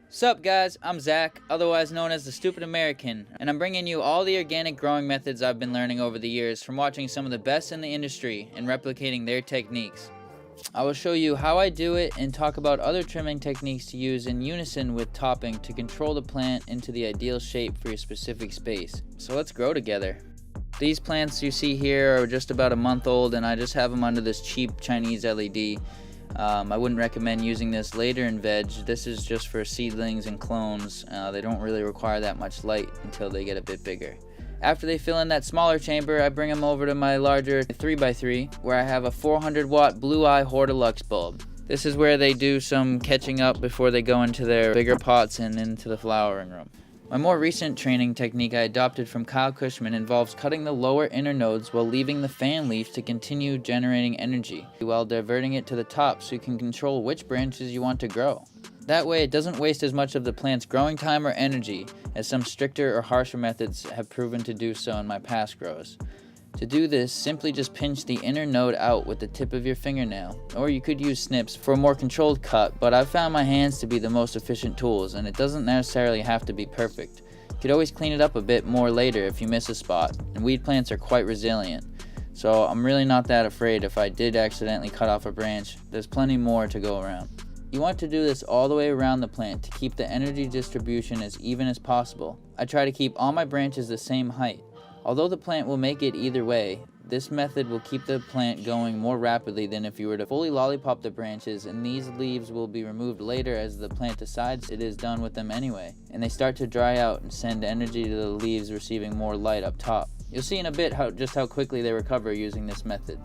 Sup guys, I'm Zach, otherwise known as the Stupid American, and I'm bringing you all the organic growing methods I've been learning over the years from watching some of the best in the industry and replicating their techniques. I will show you how I do it and talk about other trimming techniques to use in unison with topping to control the plant into the ideal shape for your specific space. So let's grow together. These plants you see here are just about a month old, and I just have them under this cheap Chinese LED. I wouldn't recommend using this later in veg. This is just for seedlings and clones. They don't really require that much light until they get a bit bigger. After they fill in that smaller chamber, I bring them over to my larger 3x3 where I have a 400 watt blue eye Hortilux bulb. This is where they do some catching up before they go into their bigger pots and into the flowering room. My more recent training technique I adopted from Kyle Cushman involves cutting the lower inner nodes while leaving the fan leaves to continue generating energy, while diverting it to the top so you can control which branches you want to grow. That way it doesn't waste as much of the plant's growing time or energy as some stricter or harsher methods have proven to do so in my past grows. To do this, simply just pinch the inner node out with the tip of your fingernail, or you could use snips for a more controlled cut, but I've found my hands to be the most efficient tools, and it doesn't necessarily have to be perfect. You could always clean it up a bit more later if you miss a spot, and weed plants are quite resilient, so I'm really not that afraid if I did accidentally cut off a branch. There's plenty more to go around. You want to do this all the way around the plant to keep the energy distribution as even as possible. I try to keep all my branches the same height. Although the plant will make it either way, this method will keep the plant going more rapidly than if you were to fully lollipop the branches, and these leaves will be removed later as the plant decides it is done with them anyway, and they start to dry out and send energy to the leaves receiving more light up top. You'll see in a bit just how quickly they recover using this method.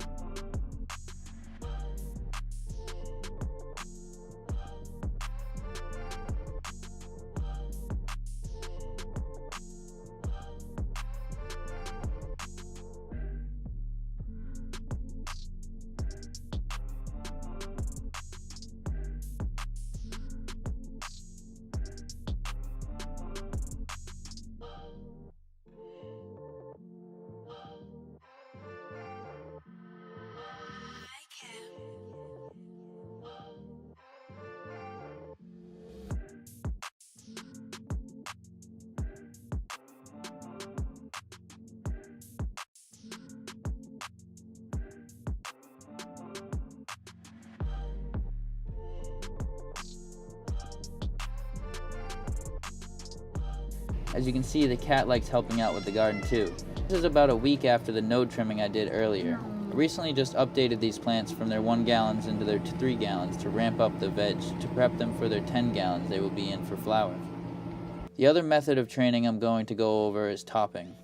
As you can see, the cat likes helping out with the garden too. This is about a week after the node trimming I did earlier. I recently just updated these plants from their 1 gallons into their 3 gallons to ramp up the veg to prep them for their 10 gallons they will be in for flower. The other method of training I'm going to go over is topping.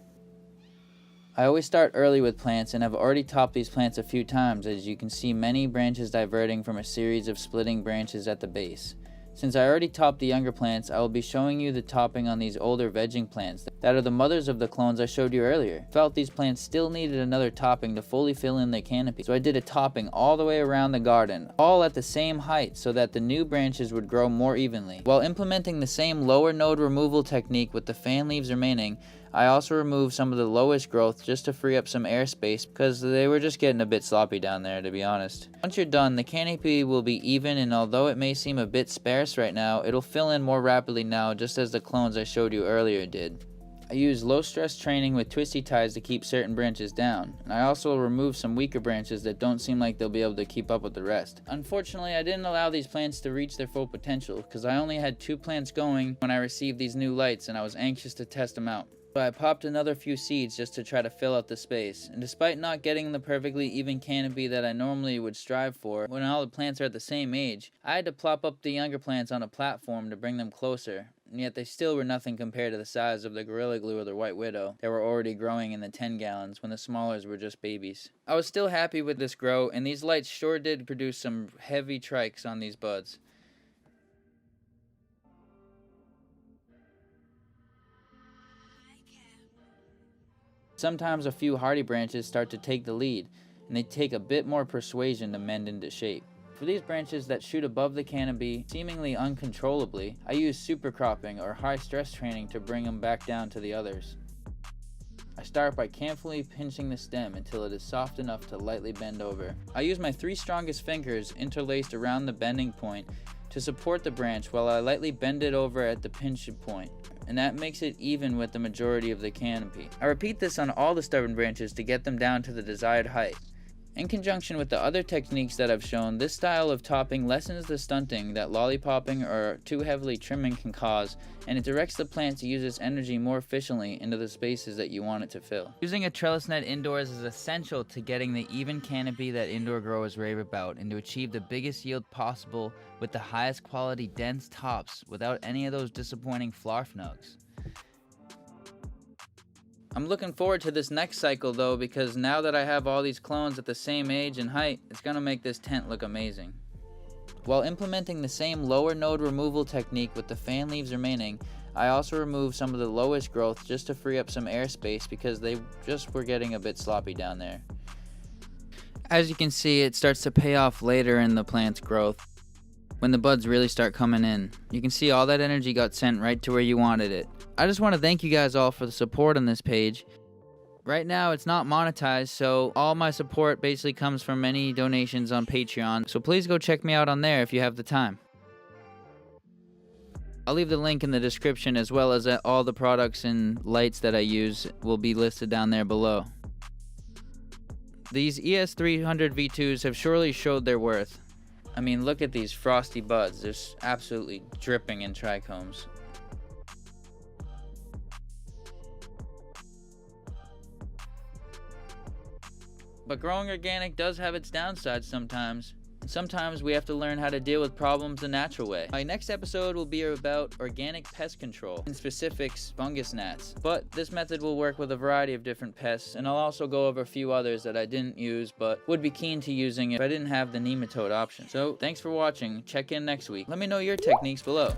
I always start early with plants and have already topped these plants a few times, as you can see many branches diverting from a series of splitting branches at the base. Since I already topped the younger plants, I will be showing you the topping on these older vegging plants that are the mothers of the clones I showed you earlier. I felt these plants still needed another topping to fully fill in their canopy, so I did a topping all the way around the garden, all at the same height so that the new branches would grow more evenly. While implementing the same lower node removal technique with the fan leaves remaining, I also removed some of the lowest growth just to free up some airspace because they were just getting a bit sloppy down there, to be honest. Once you're done, the canopy will be even, and although it may seem a bit sparse right now, it'll fill in more rapidly now, just as the clones I showed you earlier did. I use low stress training with twisty ties to keep certain branches down, and I also remove some weaker branches that don't seem like they'll be able to keep up with the rest. Unfortunately, I didn't allow these plants to reach their full potential because I only had 2 plants going when I received these new lights, and I was anxious to test them out. So I popped another few seeds just to try to fill out the space, and despite not getting the perfectly even canopy that I normally would strive for when all the plants are at the same age, I had to plop up the younger plants on a platform to bring them closer, and yet they still were nothing compared to the size of the Gorilla Glue or the White Widow that were already growing in the 10 gallons when the smallers were just babies. I was still happy with this grow, and these lights sure did produce some heavy trikes on these buds. Sometimes a few hardy branches start to take the lead, and they take a bit more persuasion to mend into shape. For these branches that shoot above the canopy seemingly uncontrollably, I use super cropping or high stress training to bring them back down to the others. I start by carefully pinching the stem until it is soft enough to lightly bend over. I use my 3 strongest fingers interlaced around the bending point to support the branch while I lightly bend it over at the pinch point, and that makes it even with the majority of the canopy. I repeat this on all the stubborn branches to get them down to the desired height. In conjunction with the other techniques that I've shown, this style of topping lessens the stunting that lollipopping or too heavily trimming can cause, and it directs the plant to use its energy more efficiently into the spaces that you want it to fill. Using a trellis net indoors is essential to getting the even canopy that indoor growers rave about, and to achieve the biggest yield possible with the highest quality dense tops without any of those disappointing flarf nugs. I'm looking forward to this next cycle though, because now that I have all these clones at the same age and height, it's gonna make this tent look amazing. While implementing the same lower node removal technique with the fan leaves remaining, I also removed some of the lowest growth just to free up some airspace because they just were getting a bit sloppy down there. As you can see, it starts to pay off later in the plant's growth, when the buds really start coming in. You can see all that energy got sent right to where you wanted it. I just want to thank you guys all for the support on this page. Right now it's not monetized, so all my support basically comes from any donations on Patreon, so please go check me out on there if you have the time. I'll leave the link in the description, as well as all the products and lights that I use will be listed down there below. These ES300 V2s have surely showed their worth. I mean, look at these frosty buds. They're absolutely dripping in trichomes. But growing organic does have its downsides sometimes. Sometimes we have to learn how to deal with problems the natural way. My next episode will be about organic pest control, in specifics fungus gnats. But this method will work with a variety of different pests, and I'll also go over a few others that I didn't use but would be keen to using if I didn't have the nematode option. So thanks for watching. Check in next week. Let me know your techniques below.